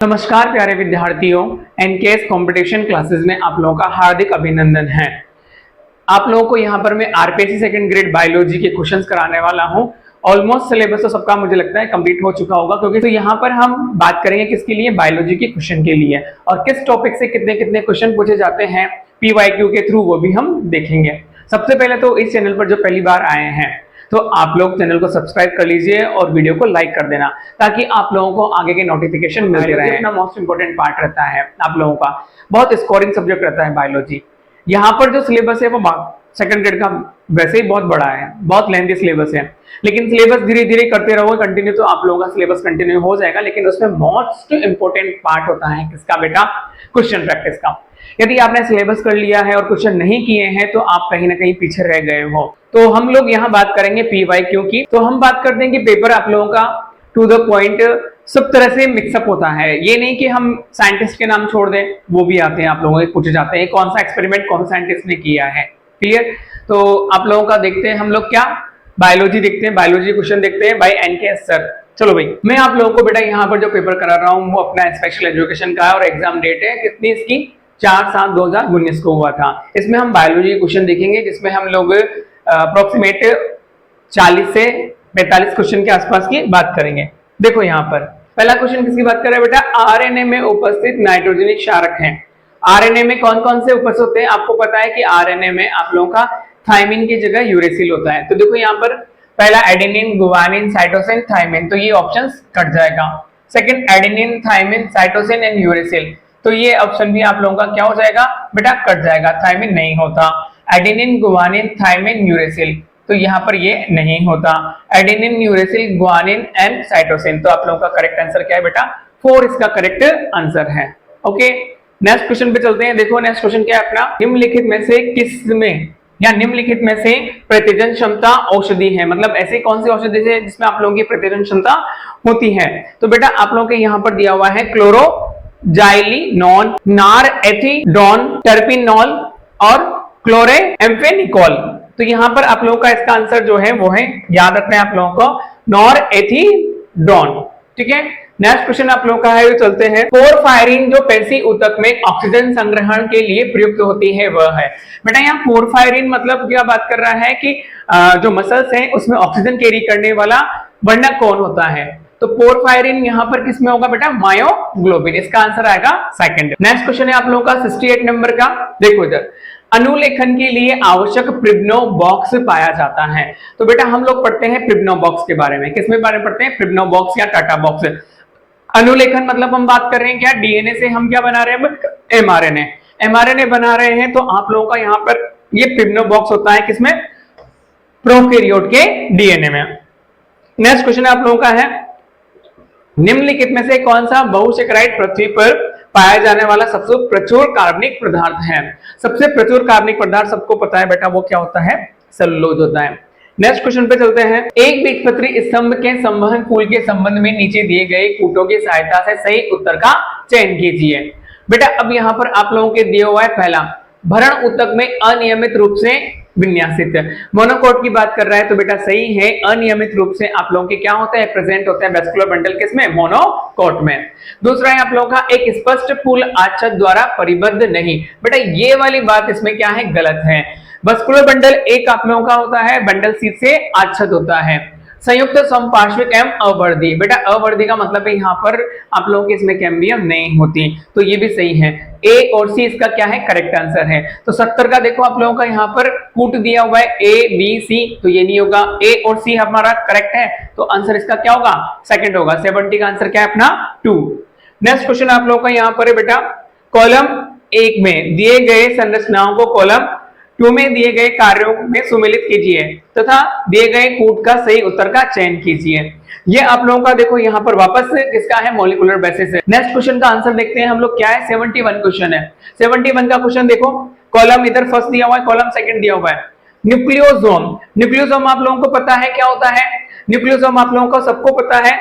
नमस्कार प्यारे विद्यार्थियों, एनकेएस कंपटीशन क्लासेस में आप लोगों का हार्दिक अभिनंदन है। आप लोगों को यहाँ पर मैं आरपीएससी सेकंड ग्रेड बायोलॉजी के क्वेश्चंस कराने वाला हूँ। ऑलमोस्ट सिलेबस तो सबका मुझे लगता है कंप्लीट हो चुका होगा, क्योंकि तो यहाँ पर हम बात करेंगे किसके लिए, बायोलॉजी के क्वेश्चन के लिए, और किस टॉपिक से कितने कितने क्वेश्चन पूछे जाते हैं पीवाईक्यू के थ्रू वो भी हम देखेंगे। सबसे पहले तो इस चैनल पर जो पहली बार आए हैं तो आप लोग चैनल को सब्सक्राइब कर लीजिए और वीडियो को लाइक कर देना, ताकि आप लोगों को आगे के नोटिफिकेशन मिलते रहे। अपना मोस्ट इंपोर्टेंट पार्ट रहता है आप लोगों का, बहुत स्कोरिंग सब्जेक्ट रहता है बायोलॉजी। यहाँ पर जो सिलेबस है वो सेकंड ग्रेड का वैसे ही बहुत बड़ा है, बहुत लेंथी सिलेबस है, लेकिन सिलेबस धीरे धीरे करते रहोगे कंटिन्यू तो आप लोगों का सिलेबस कंटिन्यू हो जाएगा। लेकिन उसमें मोस्ट इंपोर्टेंट पार्ट होता है किसका बेटा, क्वेश्चन प्रैक्टिस का। यदि आपने सिलेबस कर लिया है और क्वेश्चन नहीं किए हैं तो आप कहीं ना कहीं पीछे रह गए हो। तो हम लोग यहाँ बात करेंगे पीवाईक्यू की। तो हम बात करते हैं कि पेपर आप लोगों का टू द पॉइंट सब तरह से मिक्सअप होता है। ये नहीं कि हम साइंटिस्ट के नाम छोड़ दें, वो भी आते हैं आप लोगों के पूछे जाते हैं कौन सा एक्सपेरिमेंट कौन सा साइंटिस्ट ने किया है। क्लियर? तो आप लोगों का देखते हैं हम लोग क्या, बायोलॉजी देखते हैं, बायोलॉजी क्वेश्चन देखते हैं बाय एनकेएस सर। चलो भाई, मैं आप लोगों को बेटा यहाँ पर जो पेपर करा रहा हूँ वो अपना स्पेशल एजुकेशन का है और एग्जाम डेट है कितनी इसकी, 4/7/2019 को हुआ था। इसमें हम बायोलॉजी क्वेश्चन देखेंगे जिसमें हम लोग अप्रोक्सीमेट 40 से 45 क्वेश्चन के आसपास की बात करेंगे। देखो यहाँ पर पहला क्वेश्चन किसकी बात कर रहे हैं बेटा, आरएनए में उपस्थित नाइट्रोजनिक क्षारक हैं। आरएनए में कौन कौन से उपस्थित होते हैं, आपको पता है कि आरएनए में आप लोगों का थायमिन की जगह यूरेसिल होता है। तो देखो यहाँ पर पहला एडेनिन, गुवानिन, साइटोसिन, थायमिन, तो ये ऑप्शंस कट जाएगा। Second adenine, thymine, cytosine and uracil, तो ये ऑप्शन भी आप लोगों का क्या हो जाएगा बेटा, कट जाएगा, थायमिन नहीं होता। एडेनिन, गुवानिन, थायमिन, यूरेसिल, तो यहाँ पर ये नहीं होता। एडेनिन, यूरेसिल, गुवानिन एंड साइटोसिन, तो आप लोगों का करेक्ट आंसर क्या है बेटा, 4 इसका करेक्ट आंसर है। ओके, नेक्स्ट क्वेश्चन पे चलते हैं। देखो नेक्स्ट क्वेश्चन क्या है अपना, निम्नलिखित में से किस में या निम्नलिखित में से प्रतिजन क्षमता औषधि है, मतलब ऐसे कौन सी औषधि है जिसमें आप लोगों की प्रतिजन क्षमता होती है। तो बेटा आप लोगों के यहाँ पर दिया हुआ है क्लोरो जाइलिनोल, नार एथिडोन, टर्पिनोल और क्लोरे एम्फेनिकोल। तो यहाँ पर आप लोगों का इसका आंसर जो है वो है, याद रखना है आप लोगों को, नॉर एथिडोन। ठीक है, नेक्स्ट क्वेश्चन आप लोगों का है, चलते हैं। पोरफायरिन जो पेशी ऊतक में ऑक्सीजन संग्रहण के लिए प्रयुक्त होती है वह है। बेटा यहाँ पोरफायरिन मतलब क्या बात कर रहा है कि जो मसल्स हैं उसमें ऑक्सीजन कैरी करने वाला वर्णक कौन होता है। तो पोरफायरिन यहाँ पर किस में होगा बेटा, मायोग्लोबिन, इसका आंसर आएगा सेकंड। नेक्स्ट क्वेश्चन है आप लोगों का 68 नंबर का। देखो इधर, अनुलेखन के लिए आवश्यक प्रिब्नो बॉक्स पाया जाता है। तो बेटा हम लोग पढ़ते हैं प्रिब्नो बॉक्स के बारे में, किसमें बारे में पढ़ते हैं, प्रिब्नो बॉक्स या टाटा बॉक्स। अनुलेखन मतलब हम बात कर रहे हैं क्या, डीएनए से हम क्या बना रहे हैं, एमआरएनए, एमआरएनए बना रहे हैं। तो आप लोगों का यहाँ पर ये प्रिब्नो बॉक्स होता है किसमें, प्रोकैरियोट के डीएनए में। नेक्स्ट क्वेश्चन आप लोगों का है, निम्नलिखित में से कौन सा बहुसेकेराइड पृथ्वी पर पाया जाने वाला सबसे प्रचुर कार्बनिक पदार्थ है। सबसे प्रचुर कार्बनिक पदार्थ सबको पता है बेटा, वो क्या होता है, सेलुलोज होता है। नेक्स्ट क्वेश्चन पे चलते हैं। एक बीजपत्री स्तंभ के संवहन कुल के संबंध में नीचे दिए गए कूटों की सहायता से सही उत्तर का चयन कीजिए। बेटा अब यहाँ पर आप लोगों के दिया हुआ है पहला, भरण ऊतक में अनियमित रूप से विन्यासित, मोनोकोट की बात कर रहा है तो बेटा सही है, अनियमित रूप से आप लोगों के क्या होता है, प्रेजेंट होता है वेस्कुलर बंडल किसमें, मोनोकोट में। दूसरा है आप लोगों का, एक स्पष्ट पुल आच्छाद द्वारा परिबद्ध नहीं। बेटा ये वाली बात इसमें क्या है, गलत है। वेस्कुलर बंडल एक आप लोगों का होता है, बंडल शीट से आच्छाद होता है। संयुक्त समपार्श्विक एवं अवर्धी, बेटा अवर्धी का मतलब है यहाँ पर आप लोगों के इसमें कैम्बियम नहीं होती, तो ये भी सही है। ए और सी इसका क्या है, करेक्ट आंसर है। तो 70 का देखो आप लोगों का यहाँ पर कूट दिया हुआ है ए बी सी, तो ये नहीं होगा, ए और सी हमारा करेक्ट है, तो आंसर इसका क्या होगा, सेकंड होगा। 70 का आंसर क्या है अपना 2। नेक्स्ट क्वेश्चन आप लोगों का यहाँ पर है बेटा, कॉलम 1 में दिए गए संरचनाओं को कॉलम 2 में दिए गए कार्यों में सुमेलित कीजिए तथा दिए गए कूट का सही उत्तर का चयन कीजिए। ये आप लोगों का देखो यहाँ पर वापस किसका है, मॉलिक्यूलर बेसिस है। नेक्स्ट क्वेश्चन का आंसर देखते हैं हम लोग, क्या है, 71 क्वेश्चन है। 71 का क्वेश्चन देखो, कॉलम इधर फर्स्ट दिया हुआ है, कॉलम सेकंड दिया हुआ है। न्यूक्लियोसोम, न्यूक्लियोसोम आप लोगों को पता है क्या होता है, न्यूक्लियोसोम आप लोगों को सबको पता है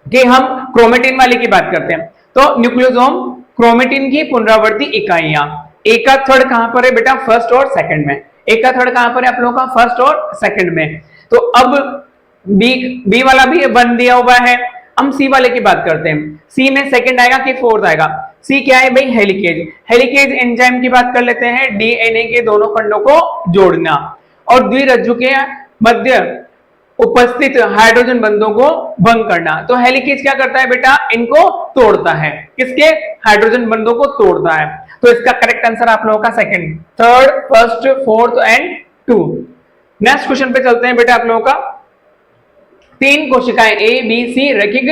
कि हम क्रोमेटिन वाले की बात करते हैं। तो न्यूक्लियोसोम क्रोमेटिन की पुनरावर्ती इकाइयां, एक का थर्ड कहां पर है बेटा, फर्स्ट और सेकंड में। एक का थर्ड कहां पर है आप लोगों का, फर्स्ट और सेकंड में। तो अब बी वाला भी बन दिया हुआ है, हम सी वाले की बात करते हैं। सी में सेकंड आएगा कि फोर्थ आएगा? सी क्या है भाई? हेलिकेज। हेलिकेज एंजाइम की बात कर लेते हैं, डीएनए के दोनों खंडों को जोड़ना और द्विरज्जु के मध्य उपस्थित हाइड्रोजन बंधों को भंग करना। तो हेलिकेज क्या करता है बेटा? इनको तोड़ता है। किसके? हाइड्रोजन बंधों को तोड़ता है। तो इसका करेक्ट आंसर आप लोगों का second, third, first, fourth and 2। Next question पे चलते हैं बेटा आप लोगों का। 3 कोशिकाएं ए बी सी रैखिक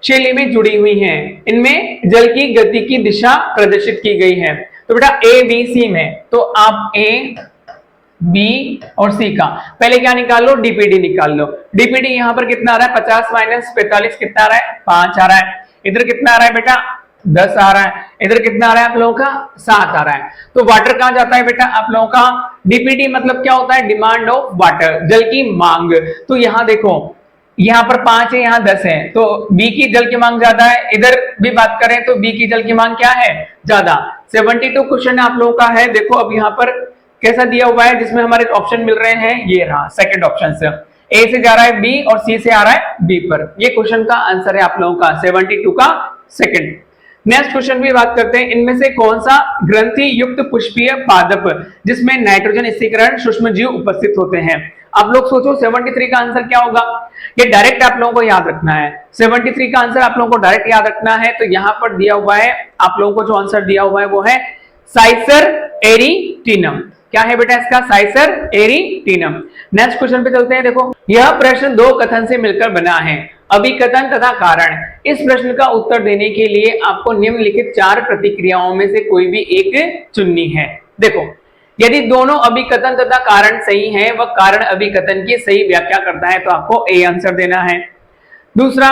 शैली में जुड़ी हुई हैं। इनमें जल की गति की दिशा प्रदर्शित की गई है। तो बेटा ए बी सी में तो आप ए बी और सी का पहले क्या निकाल लो? डीपीडी निकाल लो। डीपीडी यहां पर कितना आ रहा है? 50 माइनस 45 कितना आ रहा है? 5 आ रहा है। इधर कितना आ रहा है बेटा? 10 आ रहा है। इधर कितना आ रहा है आप लोगों का? 7 आ रहा है। तो वाटर कहां जाता है बेटा आप लोगों का? डीपीडी मतलब क्या होता है? डिमांड ऑफ वाटर, जल की मांग। तो यहां देखो, यहां पर 5 है, यहां 10 है, तो बी की जल की मांग ज्यादा है। इधर भी बात करें तो बी की जल की मांग क्या है? ज्यादा। 72 क्वेश्चन आप लोगों का है। देखो अब यहां पर कैसा दिया हुआ है जिसमें हमारे ऑप्शन मिल रहे हैं, ये रहा सेकंड ऑप्शन से। ए से जा रहा है बी और सी से आ रहा है बी पर। ये क्वेश्चन का आंसर है आप लोगों का 72 का सेकंड। नेक्स्ट क्वेश्चन भी बात करते हैं, इनमें से कौन सा ग्रंथि युक्त पुष्पीय पादप जिसमें नाइट्रोजन स्थिरीकरण सूक्ष्मजीव उपस्थित होते हैं? आप लोग सोचो 73 का आंसर क्या होगा? ये डायरेक्ट आप लोगों को याद रखना है। 73 का आंसर आप लोगों को डायरेक्ट याद रखना है। तो यहां पर दिया हुआ है आप लोगों को, जो आंसर दिया हुआ है वो है साइसर एरिटिनम। क्या है बेटा इसका? साइसर एरिटिनम। नेक्स्ट क्वेश्चन पे चलते हैं। देखो यह प्रश्न 2 कथन से मिलकर बना है, अभिकथन तथा कारण। इस प्रश्न का उत्तर देने के लिए आपको निम्नलिखित 4 प्रतिक्रियाओं में से कोई भी एक चुननी है। देखो यदि दोनों अभिकथन तथा कारण सही है, वह कारण अभिकथन की सही व्याख्या करता है, तो आपको ए आंसर देना है। दूसरा,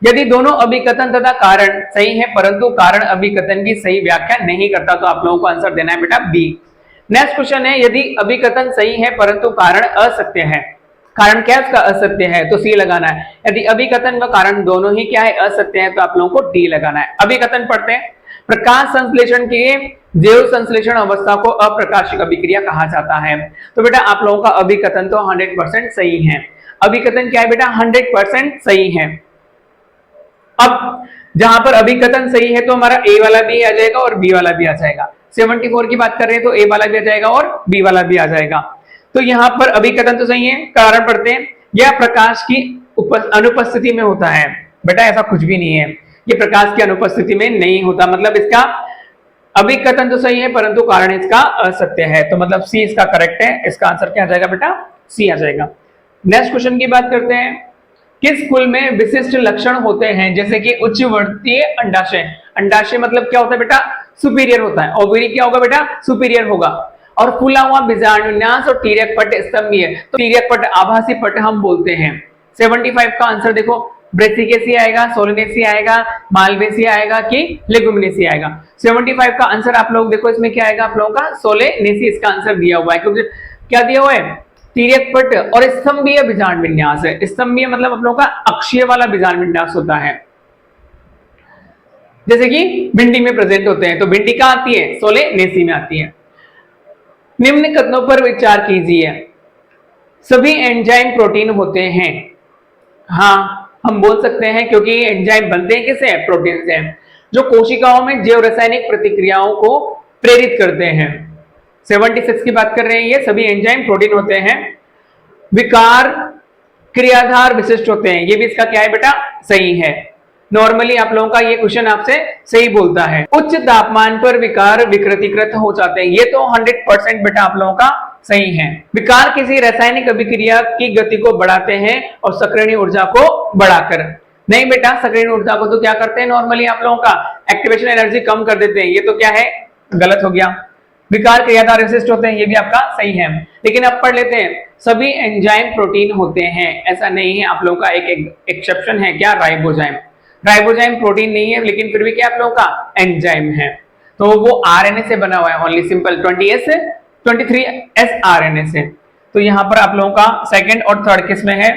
यदि दोनों अभिकथन तथा कारण सही है परंतु कारण अभिकथन की सही व्याख्या नहीं करता, तो आप लोगों को आंसर देना है बेटा बी। नेक्स्ट क्वेश्चन है, यदि अभिकथन सही है परंतु कारण असत्य है, कारण क्या उसका? असत्य है, तो सी लगाना है। यदि अभिकथन व कारण दोनों ही क्या है? असत्य है, तो आप लोगों को डी लगाना है। अभिकथन पढ़ते हैं, प्रकाश संश्लेषण के जैव संश्लेषण अवस्था को अप्रकाशिक अभिक्रिया कहा जाता है। तो बेटा आप लोगों का अभिकथन तो 100% सही है। अभिकथन क्या है बेटा? 100% सही है। अब जहां पर अभिकथन सही है तो हमारा ए वाला भी आ जाएगा और बी वाला भी आ जाएगा। 74 की बात कर रहे हैं तो ए वाला भी आ जाएगा और बी वाला भी आ जाएगा। तो यहां पर अभिकथन तो सही है। कारण पढ़ते हैं, यह प्रकाश की अनुपस्थिति में होता है। बेटा ऐसा कुछ भी नहीं है, ये प्रकाश की अनुपस्थिति में नहीं होता। मतलब इसका अभिकथन तो सही है परंतु कारण इसका असत्य है। तो मतलब सी इसका करेक्ट है। इसका आंसर क्या आ जाएगा बेटा? सी आ जाएगा। नेक्स्ट क्वेश्चन की बात करते हैं, किस फूल में विशिष्ट लक्षण होते हैं जैसे कि उच्चवर्तीय अंडाशय? अंडाशय मतलब क्या होता है बेटा? सुपीरियर होता है। ओवरी क्या होगा बेटा? सुपीरियर होगा। और फूला हुआ बीजाणुविन्यास और तिर्यक पट स्तंभीय, तो तिर्यक पट आभासी पट हम बोलते हैं। 75 का आंसर देखो, ब्रेसिकेसी आएगा, सोलिनेसी आएगा, मालवेसी आएगा कि लेगुमिनेसी आएगा? 75 का आंसर आप लोग देखो इसमें क्या आएगा आप लोगों का? सोलेनेसी इसका आंसर दिया हुआ है। क्योंकि क्या दिया हुआ है? तिर्यक पट और स्तंभीय बीजांड विन्यास है। स्तंभीय मतलब आप लोगों का अक्षीय वाला बीजांड विन्यास होता है, जैसे कि भिंडी में प्रेजेंट होते हैं। तो भिंडी कहां आती है? सोलेनेसी में आती है। निम्न कथनों पर विचार कीजिए, सभी एंजाइम प्रोटीन होते हैं। हाँ हम बोल सकते हैं, क्योंकि एंजाइम बनते हैं किससे? प्रोटीन से, जो कोशिकाओं में जैव रासायनिक प्रतिक्रियाओं को प्रेरित करते हैं। 76 की बात कर रहे हैं, ये सभी एंजाइम प्रोटीन होते हैं। विकार क्रियाधार विशिष्ट होते हैं, ये भी इसका क्या है बेटा? सही है। नॉर्मली आप लोगों का ये क्वेश्चन आपसे सही बोलता है। उच्च तापमान पर विकार विकृतीकृत हो जाते हैं, ये तो 100% बेटा आप लोगों का सही है। विकार किसी रासायनिक अभिक्रिया की गति को बढ़ाते हैं और सक्रिय ऊर्जा को बढ़ाकर। नहीं बेटा, सक्रिय ऊर्जा को तो क्या करते हैं नॉर्मली आप लोगों का? एक्टिवेशन एनर्जी कम कर देते हैं। ये तो क्या है? गलत हो गया। विकार क्रियाधार विशिष्ट होते हैं, ये भी आपका सही है। लेकिन अब पढ़ लेते हैं, सभी एंजाइम प्रोटीन होते हैं ऐसा नहीं है। आप लोगों का एक एक्सेप्शन है, क्या? राइबोजाइम। राइबोजाइम प्रोटीन नहीं है, लेकिन फिर भी क्या आप लोगों का? एंजाइम है। तो वो आरएनए से बना हुआ है, ओनली सिंपल 23S आरएनए से। तो यहां पर आप लोगों का सेकंड और थर्ड किस में है?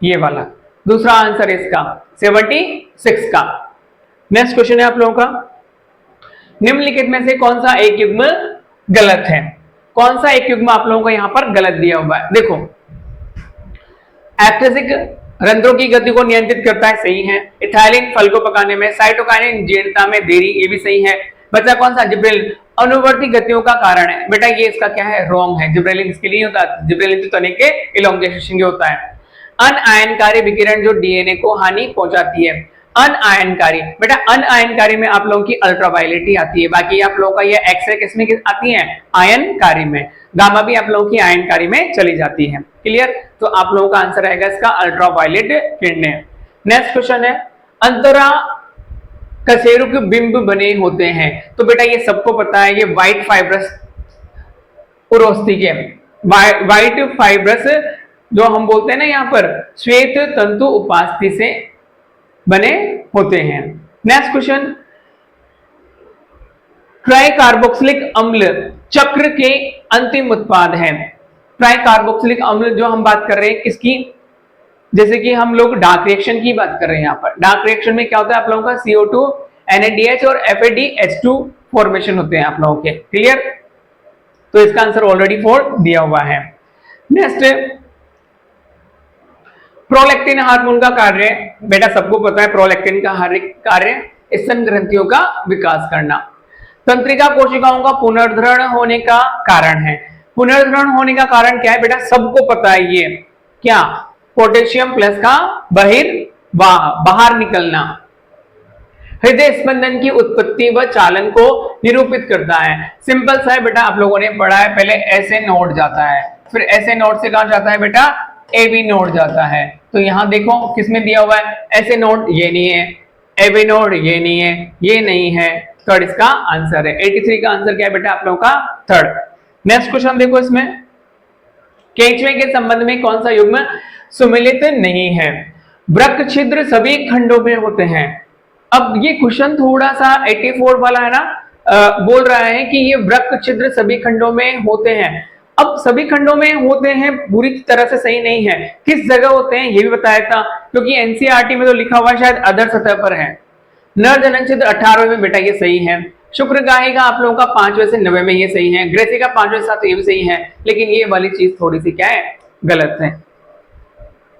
ये वाला दूसरा आंसर इसका 76 का। नेक्स्ट क्वेश्चन है आप लोगों का, निम्नलिखित में से कौन सा एक युग्म गलत है? कौन सा एक युग्म आप लोगों को यहां पर गलत दिया हुआ है? देखो, एस्टेरिक रंध्रों की गति को नियंत्रित करता है, सही है। इथाइलिन फल को पकाने में, साइटोकाइनिन जीर्णता में देरी, ये भी सही है। बचा कौन सा? जिब्रेलिन अनुवर्ती गतियों का कारण है। बेटा ये इसका क्या है? रॉन्ग है। जिब्रेलिन इसके लिए होता है, जिब्रेलिन तो तने के इलोंगेशन के होता है। अनआयनकारी विकिरण जो डीएनए को हानि पहुंचाती है। अनआयनकारी, बेटा अनआयनकारी में आप लोगों की अल्ट्रावायलेट ही आती है, बाकी आप लोगों का ये एक्सरे किसमें आती है? आयनकारी में। गामा भी आप लोगों की आयनकारी में चली जाती है। क्लियर? तो आप लोगों का आंसर आएगा इसका अल्ट्रावायलेट किरणें। नेक्स्ट क्वेश्चन है, अंतरा कशेरुक बिंब बने होते हैं। तो बेटा ये सबको पता है, ये व्हाइट फाइब्रस उरोस्थी के, व्हाइट फाइब्रस जो हम बोलते हैं ना यहाँ पर श्वेत तंतु उपास्थि से बने होते हैं। नेक्स्ट क्वेश्चन, ट्राइकार्बोक्सिलिक अम्ल चक्र के अंतिम उत्पाद है। ट्राइकार्बोक्सिलिक अम्ल जो हम बात कर रहे हैं किसकी? जैसे कि हम लोग डार्क रिएक्शन की बात कर रहे हैं। यहाँ पर डार्क रिएक्शन में क्या होता है? आप लोगों का CO2 NADH और FADH2 फॉर्मेशन होते हैं आप लोगों के। क्लियर? तो इसका आंसर ऑलरेडी 4 दिया हुआ है। नेक्स्ट, प्रोलैक्टिन हार्मोन का कार्य, बेटा सबको पता है प्रोलैक्टिन का कार्य स्तन ग्रंथियों का विकास करना। तंत्रिका कोशिकाओं का पुनर्धरण होने का कारण है। पुनर्धरण होने का कारण क्या है? बेटा सबको पता है ये क्या? पोटेशियम प्लस का बाहर निकलना। हृदय स्पंदन की उत्पत्ति व चालन को निरूपित करता है। सिंपल सा है बेटा, आप लोगों ने पढ़ा है, पहले ऐसे नोड जाता है, फिर ऐसे नोड से कहां जाता है बेटा? AB नोड जाता है। तो यहां देखो किसमें दिया हुआ है? ऐसे नोड ये नहीं है, AB नोड ये नहीं है, ये नहीं है। थर्ड इसका आंसर है। 83 का आंसर क्या है बेटा आप लोगों का? थर्ड। नेक्स्ट क्वेश्चन देखो, इसमें केंचुए के संबंध में कौन सा युग्म सुमेलित नहीं है? वृक्क छिद्र सभी खंडों में होते हैं। अब ये क्वेश्चन थोड़ा सा 84 वाला है ना, बोल रहा है कि ये वृक्क छिद्र सभी खंडों में होते हैं। अब सभी खंडों में होते हैं पूरी तरह से सही नहीं है, किस जगह होते हैं ये भी बताया था, क्योंकि एनसीईआरटी में तो लिखा हुआ शायद अदर सतह पर है। नर जनन छिद्र 18वें में बेटा ये सही है। शुक्र गाहिका आप लोगों का 5वें से 9वें में ये सही है। ग्रेसिका 5वें से 7वें ये भी सही है, लेकिन ये वाली चीज थोड़ी सी क्या है? गलत है।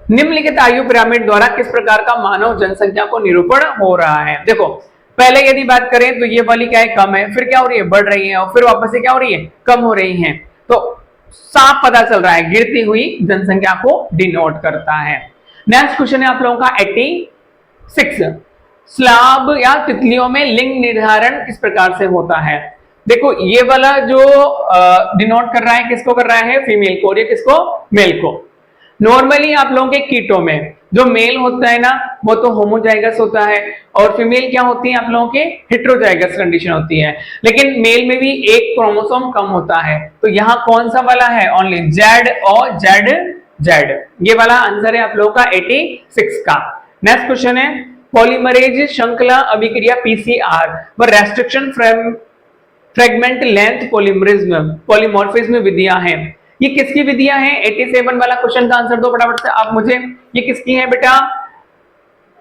निम्नलिखित आयु पिरामिड द्वारा किस प्रकार का मानव जनसंख्या को निरूपण हो रहा है? देखो पहले यदि बात करें तो ये वाली क्या है? कम है, फिर क्या हो रही है? बढ़ रही है, और फिर वापस से क्या हो रही है? कम हो रही है। तो साफ पता चल रहा है गिरती हुई जनसंख्या को डिनोट करता है। नेक्स्ट क्वेश्चन है आप लोगों का 86, स्लाब या तितलियों में लिंग निर्धारण किस प्रकार से होता है? देखो ये वाला जो डिनोट कर रहा है किसको कर रहा है? फीमेल को। और ये किसको? मेल को। नॉर्मली आप लोगों के कीटों में जो मेल होता है ना वो तो होमोजाइगस होता है, और फीमेल क्या होती है आप लोगों के? हेट्रोजाइगस कंडीशन होती है। लेकिन मेल में भी एक क्रोमोसोम कम होता है। तो यहाँ कौन सा वाला है? ओनली जेड और जेड। ये वाला आंसर है आप लोगों का 86 का। नेक्स्ट क्वेश्चन है, पॉलीमरेज श्रृंखला अभिक्रिया PCR व रेस्ट्रिक्शन फ्रेगमेंट लेंथ पॉलीमॉर्फिज्म विधियां हैं। ये किसकी विधियां हैं? 87 वाला क्वेश्चन का आंसर दो फटाफट से आप मुझे। ये किसकी है बेटा?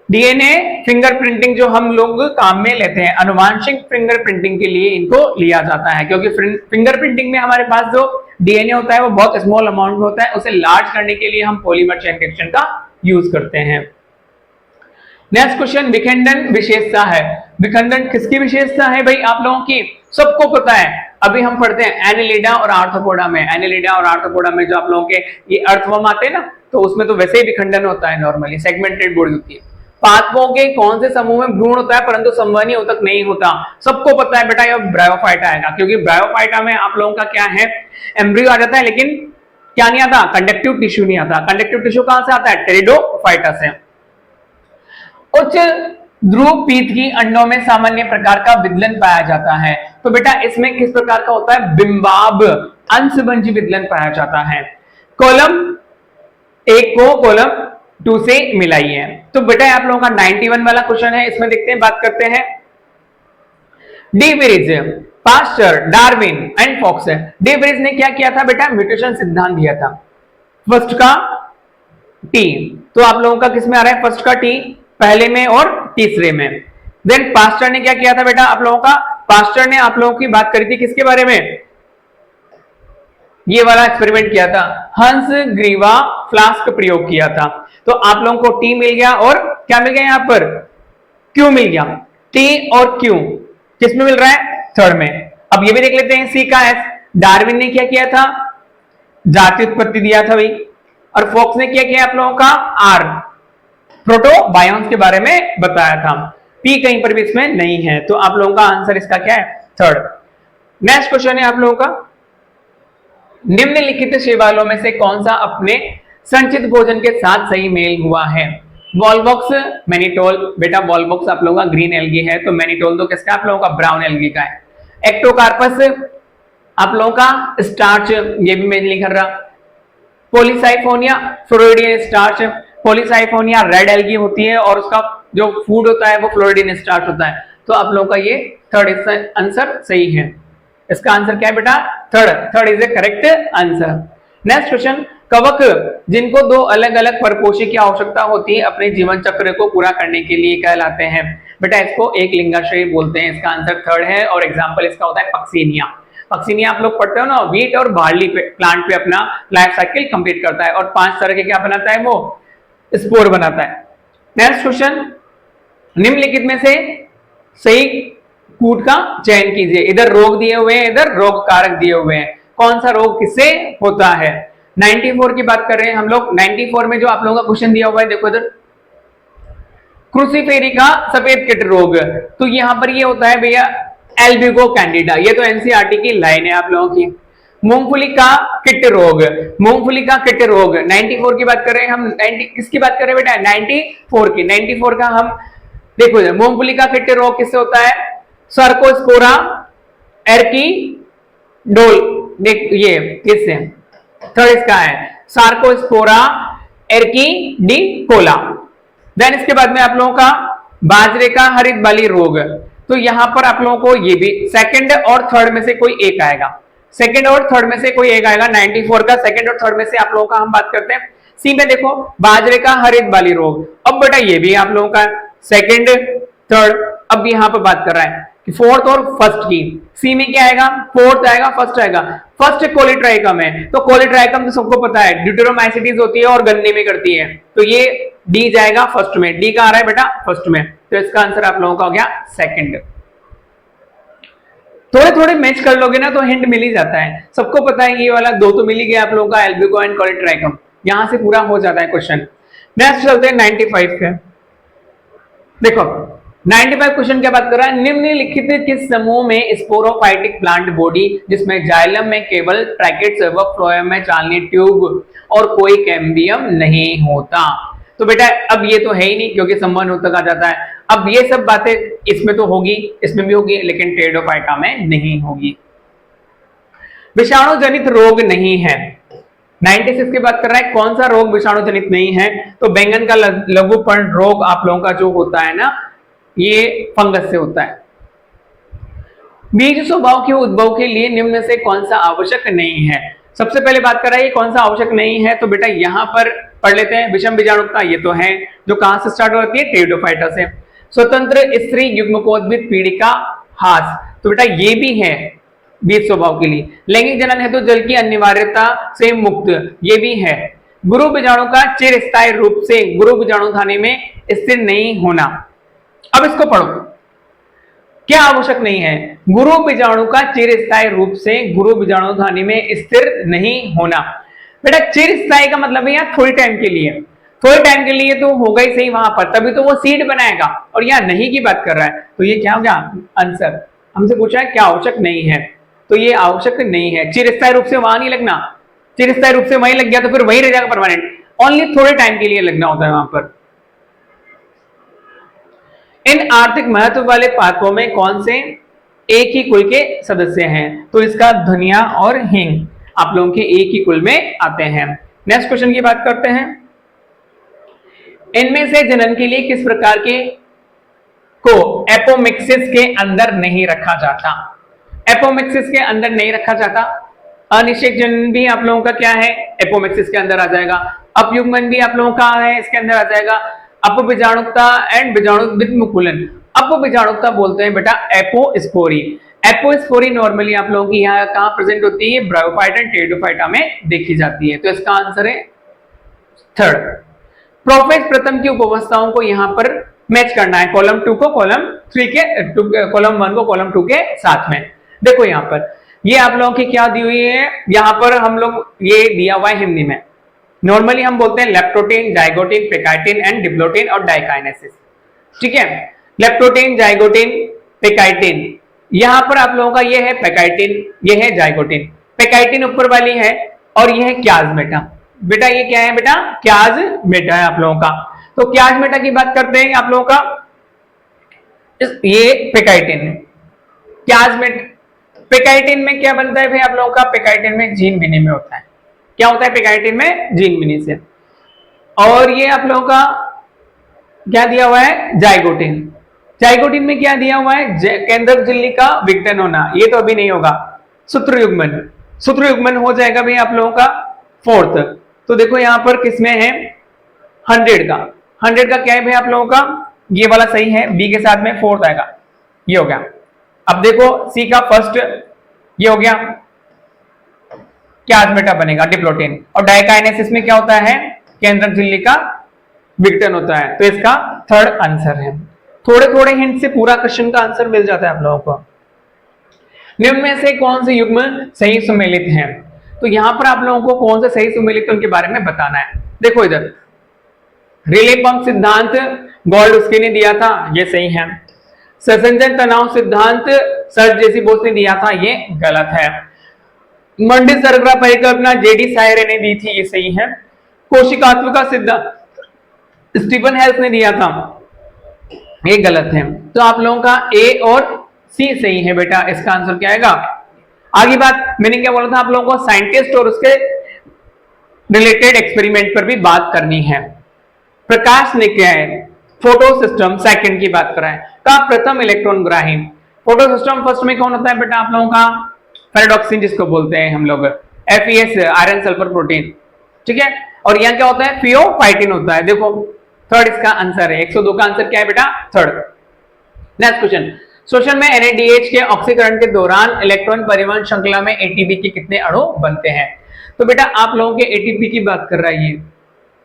डीएनए फिंगरप्रिंटिंग जो हम लोग काम में लेते हैं, अनुवांशिक फिंगरप्रिंटिंग के लिए इनको लिया जाता है, क्योंकि फिंगरप्रिंटिंग में हमारे पास जो डीएनए होता है वो बहुत स्मॉल अमाउंट में होता है, उसे लार्ज करने के लिए हम पॉलीमर चेन रिएक्शन का यूज करते हैं। नेक्स्ट क्वेश्चन, विखंडन विशेषता है। विखंडन किसकी विशेषता है भाई? आप लोगों की सबको पता है, अभी हम पढ़ते हैं एनेलिडा और आर्थ्रोपोडा में। एनेलिडा और आर्थ्रोपोडा में जो आप लोगों के ये अर्थवर्म आते हैं ना, तो उसमें तो वैसे ही विखंडन होता है, नॉर्मली सेगमेंटेड बॉडी होती है। पादपों के कौन से समूह में भ्रूण होता है परंतु संवहनी ऊतक नहीं होता? सबको पता है बेटा, ये ब्रायोफाइटा आएगा, क्योंकि ब्रायोफाइटा में आप लोगों का क्या है? एम्ब्रियो आ जाता है, लेकिन क्या नहीं आता? कंडक्टिव टिश्यू नहीं आता। कंडक्टिव टिश्यू कहां से आता है? टेरिडोफाइटा से। उच्च ध्रुव पीत की अंडों में सामान्य प्रकार का विदलन पाया जाता है। तो बेटा इसमें किस प्रकार का होता है? बिंबाब अंशभंजी विदलन पाया जाता है। कॉलम 1 को कॉलम 2 से मिलाइए। तो बेटा आप लोगों का 91 वाला क्वेश्चन है, इसमें देखते हैं, बात करते हैं। De Vries, Pasteur, Darwin and Fox. De Vries ने क्या किया था बेटा? म्यूटेशन सिद्धांत दिया था। फर्स्ट का टी, तो आप लोगों का किसमें आ रहा है? फर्स्ट का टी पहले में और तीसरे में। देन पास्चर ने क्या किया था बेटा आप लोगों का? पास्चर ने आप लोगों की बात करी थी किसके बारे में? ये वाला एक्सपेरिमेंट किया था, हंस ग्रीवा फ्लास्क प्रयोग किया था। तो आप लोगों को टी मिल गया और क्या मिल गया यहां पर, क्यू मिल गया। टी और क्यू किसमें मिल रहा है, थर्ड में। अब ये भी देख लेते हैं सी का एस, डार्विन ने क्या किया था, जाति उत्पत्ति दिया था भाई, और फोक्स ने क्या किया आप लोगों का, आर प्रोटोबायोन्स के बारे में बताया था। पी कहीं पर भी इसमें नहीं है, तो आप लोगों का आंसर इसका क्या है, थर्ड। नेक्स्ट क्वेश्चन है आप लोगों का, निम्नलिखित शैवालों में से कौन सा अपने संचित भोजन के साथ सही मेल हुआ है। वॉलबॉक्स, मैनिटोल, बेटा वॉलबॉक्स आप लोगों का ग्रीन एल्गी है, तो मैनिटोल तो किसका, आप लोगों का ब्राउन एल्गी का है। एक्टोकार्पस आप लोगों का स्टार्च, ये भी मैं नहीं कर रहा। Polysiphonia floridean starch, Polysiphonia red algae होती है और उसका जो फूड होता है वो फ्लोरिडियन स्टार्च होता है। तो आप लोगों का ये थर्ड आंसर सही है। इसका आंसर क्या है बेटा, third is A correct answer. Next question, कवक जिनको दो अलग अलग परपोषी की आवश्यकता होती है अपने जीवन चक्र को पूरा करने के लिए कहलाते हैं। बेटा इसको एक लिंगाश्रयी बोलते हैं, इसका आंसर थर्ड है। और एग्जांपल इसका होता है पक्सीनिया। पक्सीनिया आप लोग पढ़ते हो ना, व्हीट और बार्ली पे प्लांट पे अपना लाइफ साइकिल कंप्लीट करता है और 5 तरह के क्या बनाता है, वो स्पोर बनाता है। नेक्स्ट क्वेश्चन, निम्नलिखित में से सही कूट का चयन कीजिए। इधर रोग दिए हुए हैं, इधर रोग कारक दिए हुए हैं, कौन सा रोग किससे होता है। 94 की बात कर रहे हैं हम लोग। 94 में जो आप लोगों का क्वेश्चन दिया हुआ है, देखो इधर, क्रूसीफेरी का सफेद कीट रोग, तो यहां पर ये होता है भैया एल्बिगो कैंडिडा, ये तो एनसीईआरटी की लाइन है आप लोगों की। मूंगफली का कीट रोग, मूंगफली का कीट रोग 94 की बात कर रहे हैं हम। 90 किसकी बात कर रहे हैं बेटा, 94 की। 94 का हम देखो, मूंगफली का कीट रोग किससे होता है, सर्कोस्पोरा एर्की डोल, देख ये किससे, थर्ड इसका है सार्कोस्पोरा एर्की डी कोला। देन इसके बाद में आप लोगों का बाजरे का हरित बाली रोग, तो यहां पर आप लोगों को ये भी सेकंड और थर्ड में से कोई एक आएगा, सेकंड और थर्ड में से कोई एक आएगा। 94 का सेकंड और थर्ड में से आप लोगों का हम बात करते हैं। सी में देखो बाजरे का हरित बाली रोग, अब बेटा ये भी आप लोगों का सेकंड थर्ड, अब यहां पर बात कर रहा है कि फोर्थ और फर्स्ट की। सी में क्या आएगा, फोर्थ आएगा, फर्स्ट आएगा। फर्स्ट कोलिट्राइकम है, तो कोलिट्राइकम तो सबको पता है ड्यूटेरोमाइसिटीज होती है और गन्ने में करती है, तो ये डी जाएगा फर्स्ट में। डी का आ रहा है बेटा फर्स्ट में, तो इसका आंसर आप लोगों का हो गया सेकंड। थोड़े थोड़े मैच कर लोगे ना तो हिंट मिल ही जाता है, सबको पता है ये वाला दो तो मिल ही गया आप लोगों का, एल्बिगो एंड कोलिट्राइकम, यहां से पूरा हो जाता है क्वेश्चन। नेक्स्ट चलते हैं 95 पे। देखो 95 क्वेश्चन क्या बात कर रहा है, निम्नलिखित किस समूह में स्पोरोफाइटिक प्लांट बॉडी जिसमें जाइलम में केवल ट्रैकेट्स व फ्लोएम में चालनी ट्यूब और कोई कैम्बियम नहीं होता। तो बेटा अब ये तो है ही नहीं क्योंकि संबंध तक आ जाता है। अब ये सब बातें इसमें तो होगी, इसमें भी होगी, लेकिन टेरिडोफाइटा में नहीं होगी। विषाणु जनित रोग नहीं है, 96 की बात कर रहा है, कौन सा रोग विषाणु जनित नहीं है, तो बैंगन का लघुपर्ण रोग आप लोगों का जो होता है ना, ये फंगस से होता है। बीज स्वभाव के उद्भव के लिए निम्न से कौन सा आवश्यक नहीं है। सबसे पहले बात कर रहा है कौन सा आवश्यक नहीं है, तो बेटा यहां पर पढ़ लेते हैं विषम बीजाणुकता, ये तो है जो कहां से स्टार्ट होती है, टेरिडोफाइटा से। स्वतंत्र स्त्री युग्मकोद्भिद पीड़िका हास, तो बेटा ये भी है बीज स्वभाव के लिए। लैंगिक जनन हेतु जल की अनिवार्यता से मुक्त, ये भी है। गुरु बीजाणु का चिरस्थायी रूप से गुरु बीजाणुधानी में स्थिर नहीं होना। अब इसको पढ़ो, क्या आवश्यक नहीं है, गुरु बीजाणु का चिरस्थायी रूप से गुरु बीजाणुधानी में स्थिर नहीं होना। बेटा चिरस्थायी का मतलब है यहाँ थोड़ी टाइम के लिए, थोड़े टाइम के लिए तो होगा ही सही वहां पर, तभी तो वो सीड बनाएगा, और यहाँ नहीं की बात कर रहा है, तो ये क्या हो गया आंसर। हमसे पूछा है क्या आवश्यक नहीं है, तो ये आवश्यक नहीं है। चिरस्थायी रूप से वहां नहीं लगना, चिरस्थायी रूप से वहीं लग गया तो फिर वहीं रह जाएगा परमानेंट, ओनली थोड़े टाइम के लिए लगना होता है वहां पर। इन आर्थिक महत्व वाले पात्रों में कौन से एक ही कुल के सदस्य हैं, तो इसका धनिया और हींग आप लोगों के एक ही कुल में आते हैं। नेक्स्ट क्वेश्चन की बात करते हैं, इनमें से जनन के लिए किस प्रकार के को एपोमिक्सिस के अंदर नहीं रखा जाता। एपोमिक्सिस के अंदर नहीं रखा जाता। अनिश्चित जनन भी आप लोगों का क्या है, एपोमिक्सिस के अंदर आ जाएगा। अपयुग्मन भी आप लोगों का है, इसके अंदर आ जाएगा। अपबीजाणुकता एंड बीजाणु मुकुलन, अपबीजाणुकता बोलते हैं बेटा एपोस्पोरी, एपोस्पोरी नॉर्मली आप लोगों की यहाँ कहाँ प्रेजेंट होती है, ब्रायोफाइटा एंड टेरिडोफाइटा में देखी जाती है। तो इसका आंसर है थर्ड। प्रोफेज प्रथम की उपावस्थाओं को यहाँ पर मैच करना है, कॉलम 2 को कॉलम 3 के, कॉलम 1 को कॉलम 2 के साथ में। देखो यहाँ पर ये आप लोगों की क्या दी हुई है, यहाँ पर हम लोग ये दिया हुआ है हिंदी में। नॉर्मली हम बोलते हैं लेप्टोटीन, जाइगोटीन, पेकाइटिन एंड डिप्लोटीन और डाइकाइनेसिस। ठीक है, लेप्टोटीन, जाइगोटीन, पेकाइटिन, यहां पर आप लोगों का ये है पेकाइटिन, ये है जाइगोटीन। पेकाइटिन ऊपर वाली है और ये है क्याजमेटा। बेटा ये क्या है बेटा, क्याजमेटा है आप लोगों का। तो क्याजमेटा की बात करते हैं आप लोगों का, ये पेकाइटिन है। क्याजमेट पेकाइटिन में क्या बनता है भाई आप लोगों का, पेकाइटिन में जीन विनिमय होता है। क्या होता है पेकाइटिन में, जीन विनिमय से। और ये आप लोगों का क्या दिया हुआ है, जाइगोटीन। जाइगोटीन में क्या दिया हुआ है, केंद्रक झिल्ली का विघटन होना। ये तो अभी नहीं होगा। सूत्र युग्मन, सूत्र युग्मन हो जाएगा भाई आप लोगों का फोर्थ। तो देखो यहां पर किसमें है, 100 का, 100 का क्या है भाई आप लोगों का, ये वाला सही है, बी के साथ में फोर्थ आएगा, ये हो गया। अब देखो सी का फर्स्ट, ये हो गया, क्याजमेटा बनेगा डिप्लोटीन। और डाइकाइनेसिस में क्या होता है, केंद्रक झिल्ली का विघटन होता है। तो इसका थर्ड आंसर है। थोड़े थोड़े हिंट से पूरा क्वेश्चन का आंसर मिल जाता है आप लोगों को। निम्न में से कौन से युग्म सही सुमेलित हैं? तो यहां पर आप लोगों को कौन से सही सुमेलित उनके बारे में बताना है। देखो इधर रिले पंप सिद्धांत गोल्ड उसके ने दिया था, ये सही है। ससंजन तनाव सिद्धांत सर जेसी बोस ने दिया था, ये गलत है। मंडी सरगरा परिकल्पना जेडी सायरे ने दी थी, ये सही है। कोशिकात्व का सिद्धांत स्टीफन हेल्स ने दिया था, ये गलत है। तो आप लोगों का ए और सी सही है बेटा, इसका आंसर क्या आएगा। आगे बात मैंने क्या बोला था आप लोगों को, साइंटिस्ट और उसके रिलेटेड एक्सपेरिमेंट पर भी बात करनी है। प्रकाश ने क्या है, फोटो सिस्टम सेकंड की बात करा है, का प्रथम इलेक्ट्रॉन ग्राही। फोटो सिस्टम फर्स्ट में कौन होता है बेटा आप लोगों का, पैराडॉक्सिन जिसको बोलते हैं हम लोग, FeS आयरन सल्फर प्रोटीन। ठीक है, और यहाँ क्या होता है, फियोफाइटिन होता है। देखो थर्ड इसका आंसर है, 102 का आंसर क्या है बेटा, थर्ड। नेक्स्ट क्वेश्चन, शोषण में NADH के ऑक्सीकरण के दौरान इलेक्ट्रॉन परिवहन श्रृंखला में ATP के कितने अणु बनते हैं। तो बेटा आप लोगों के ATP की बात कर रहा है ये।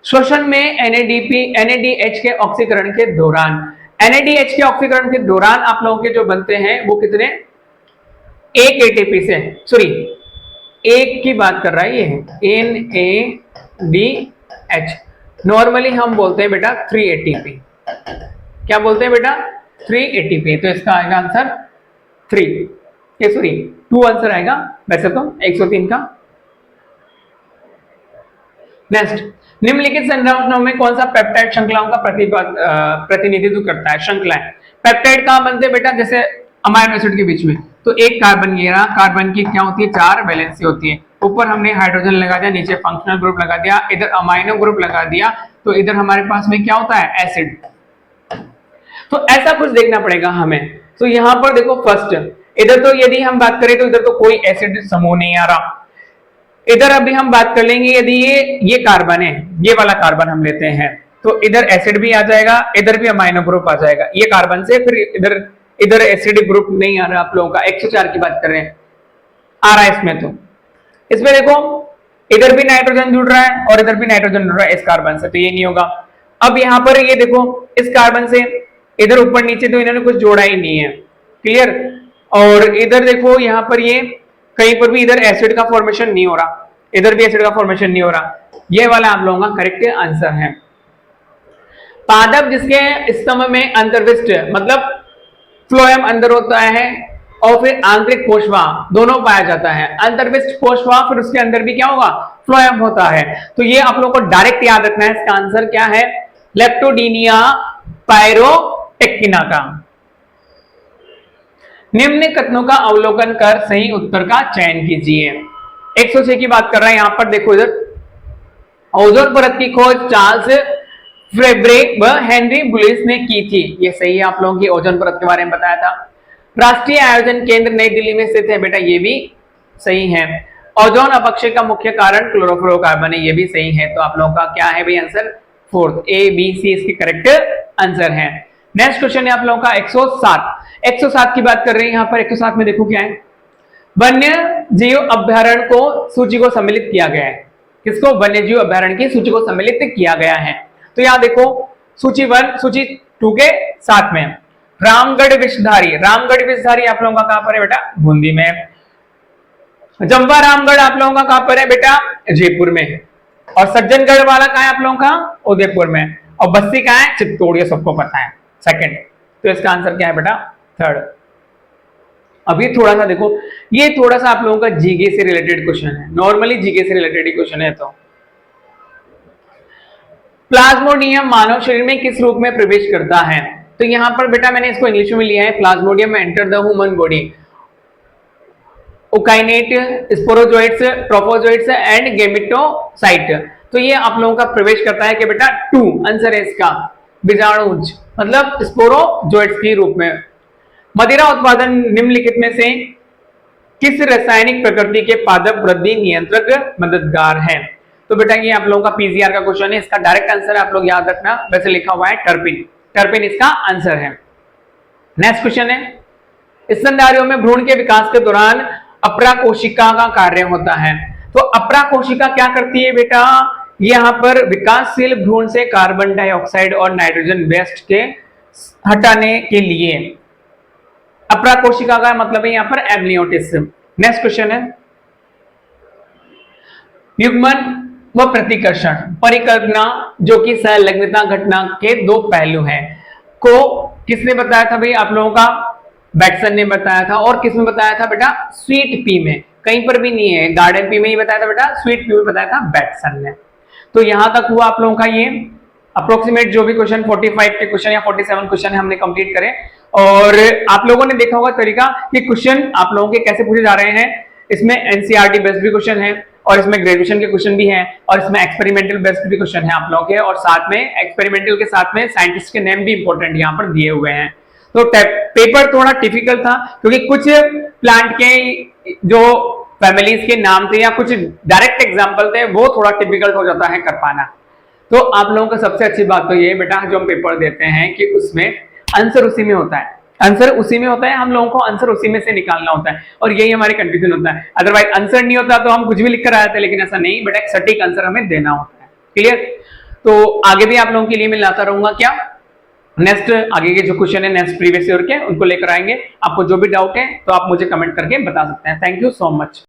शोषण में NADH के ऑक्सीकरण के दौरान, NADH के ऑक्सीकरण के दौरान आप लोगों के जो बनते हैं वो कितने, एक ATP से, सॉरी एक की बात कर रहा है ये, NADH। नॉर्मली हम बोलते हैं बेटा 3 ATP। क्या बोलते हैं बेटा, 3 ATP। तो इसका आएगा आंसर 3, ये सॉरी 2 आंसर आएगा वैसे तो 103 का। नेक्स्ट, निम्नलिखित संरचनाओं में कौन सा पेप्टाइड श्रृंखलाओं का प्रतिनिधित्व करता है। श्रृंखलाएं पेप्टाइड कहां बनते हैं बेटा, जैसे अमाइनो एसिड के बीच में, तो एक कार्बन, ये रहा कार्बन की क्या होती है, 4 वैलेंसी होती है। ऊपर हमने हाइड्रोजन लगा दिया, नीचे फंक्शनल ग्रुप लगा दिया, इधर अमाइनो ग्रुप लगा दिया, तो इधर हमारे पास में क्या होता है, एसिड। तो ऐसा कुछ देखना पड़ेगा हमें। तो यहां पर देखो फर्स्ट, इधर तो यदि हम बात करें तो इधर तो कोई एसिड समूह नहीं आ रहा। इधर अभी हम बात कर लेंगे, यदि ये कार्बन है, ये वाला कार्बन हम लेते हैं, तो इधर एसिड भी आ जाएगा, इधर भी अमाइनो ग्रुप आ जाएगा। ये कार्बन से फिर इधर एसिडिक ग्रुप नहीं आ रहा आप लोगों का, 104 की बात कर रहे हैं, आ रहा है इसमें। तो इसमें देखो इधर भी नाइट्रोजन जुड़ रहा है और इधर भी नाइट्रोजन जुड़ रहा है इस कार्बन से, तो ये नहीं होगा। अब यहाँ पर ये देखो इस कार्बन से इधर ऊपर नीचे तो इन्होंने कुछ जोड़ा ही नहीं है, क्लियर। और इधर देखो यहाँ पर ये कहीं पर भी इधर एसिड का फॉर्मेशन नहीं हो रहा, इधर भी एसिड का फॉर्मेशन नहीं हो रहा। ये वाला आप लोगों का करेक्ट आंसर है। पादप जिसके स्तंभ में अंतर्विष्ट मतलब फ्लोएम अंदर होता है और फिर आंतरिक कोशवाह दोनों पाया जाता है। अंतर्विष्ट कोशवाह, फिर उसके अंदर भी क्या होगा, फ्लोएम होता है। तो ये आप लोगों को डायरेक्ट याद रखना है। इसका आंसर क्या है, लेप्टोडीनिया पायरोटेक्टिना का। निम्न कथनों का अवलोकन कर सही उत्तर का चयन कीजिए। 106 की बात कर रहा है, यहां पर देखो इधर ओजोन परत की खोज चार्ल्स फ्रेब्रेक व हेनरी बुलिस ने की थी, ये सही है। आप लोगों की ओजोन परत के बारे में बताया था। राष्ट्रीय आयोजन केंद्र नई दिल्ली में स्थित है, बेटा ये भी सही है। ओजोन अपक्षय का मुख्य कारण क्लोरोफ्लोरोकार्बन है, ये भी सही है। तो आप लोगों का क्या है भाई answer, fourth, A, B, C इसके करेक्ट आंसर है। नेक्स्ट क्वेश्चन है आप लोगों का 107। 107 की बात कर रहे हैं यहाँ पर। 107 में देखो क्या है, वन्य जीव अभ्यारण्य को सूची को सम्मिलित किया गया है। किसको? वन्य जीव अभ्यारण्य की सूची को सम्मिलित किया गया है। तो यहाँ देखो सूची 1 सूची 2 के साथ में रामगढ़ विषधारी, रामगढ़ विषधारी आप लोगों का कहां पर है बेटा? बूंदी में। जंबा रामगढ़ आप लोगों का कहां पर है बेटा? जयपुर में। और सज्जनगढ़ वाला कहां है आप लोगों का? उदयपुर में। और बस्ती कहां है? चित्तौड़, ये सबको पता है। सेकंड, तो इसका आंसर क्या है बेटा? थर्ड। अब ये थोड़ा सा देखो, ये थोड़ा सा आप लोगों का जीके से रिलेटेड क्वेश्चन है, नॉर्मली जीके से रिलेटेड ही क्वेश्चन है। तो प्लाज्मोडियम मानव शरीर में किस रूप में प्रवेश करता है? तो यहां पर बेटा मैंने इसको इंग्लिश में लिया है, plasmodium enter the human body, ookinete, sporozoites, trophozoites and gametocyte. तो ये आप लोगों का प्रवेश करता है कि बेटा 2 आंसर है इसका, बीजाणुज मतलब स्पोरोजोइट्स के रूप में। मदिरा उत्पादन निम्नलिखित में से किस रासायनिक प्रकृति के पादप वृद्धि नियंत्रक मददगार है? तो बेटा ये आप लोगों का पीजीआर का क्वेश्चन है, इसका डायरेक्ट आंसर आप लोग याद रखना, वैसे लिखा हुआ है टर्पिन, टर्पिन इसका आंसर है। नेक्स्ट क्वेश्चन है, स्तनधारियों में भ्रूण के विकास के दौरान अपरा कोशिका का कार्य होता है। तो अपरा कोशिका क्या करती है बेटा? यहां पर विकासशील भ्रूण से कार्बन डाइऑक्साइड और नाइट्रोजन वेस्ट के हटाने के लिए अपरा कोशिका का मतलब है यहां पर एमनियोटिस। नेक्स्ट क्वेश्चन है, युग्मन व प्रतिकर्षण परिकल्पना जो कि संलग्नता घटना के 2 पहलू हैं, को किसने बताया था भाई? आप लोगों का बैटसन ने बताया था। और किसने बताया था बेटा? स्वीट पी में, कहीं पर भी नहीं है, गार्डन पी में ही बताया था बेटा, स्वीट पी में बताया था बैटसन ने। तो यहां तक हुआ आप लोगों का ये अप्रोक्सीमेट जो भी क्वेश्चन 45 के क्वेश्चन या 47 क्वेश्चन है हमने कंप्लीट करे। और आप लोगों ने देखा होगा तरीका कि क्वेश्चन आप लोगों के कैसे पूछे जा रहे हैं। इसमें एनसीईआरटी बेस्ड भी क्वेश्चन है, और इसमें ग्रेजुएशन के क्वेश्चन भी हैं, और इसमें एक्सपेरिमेंटल बेस्ड भी क्वेश्चन है आप लोगों के, और साथ में एक्सपेरिमेंटल के साथ में साइंटिस्ट के नेम भी इंपॉर्टेंट यहाँ पर दिए हुए हैं। तो पेपर थोड़ा डिफिकल्ट था क्योंकि कुछ प्लांट के जो फैमिलीज के नाम थे या कुछ डायरेक्ट एग्जांपल थे वो थोड़ा डिफिकल्ट हो जाता है कर पाना। तो आप लोगों को सबसे अच्छी बात तो ये बेटा जो हम पेपर देते हैं कि उसमें आंसर उसी में होता है, आंसर उसी में होता है, हम लोगों को आंसर उसी में से निकालना होता है, और यही हमारे कंफ्यूजन होता है। अदरवाइज आंसर नहीं होता तो हम कुछ भी लिख कर आए थे, लेकिन ऐसा नहीं बेटा, एक सटीक आंसर हमें देना होता है। क्लियर? तो आगे भी आप लोगों के लिए मैं लाता रहूंगा। क्या नेक्स्ट आगे के जो क्वेश्चन है नेक्स्ट प्रीवियस ईयर के उनको लेकर आएंगे। आपको जो भी डाउट है तो आप मुझे कमेंट करके बता सकते हैं। Thank you so much.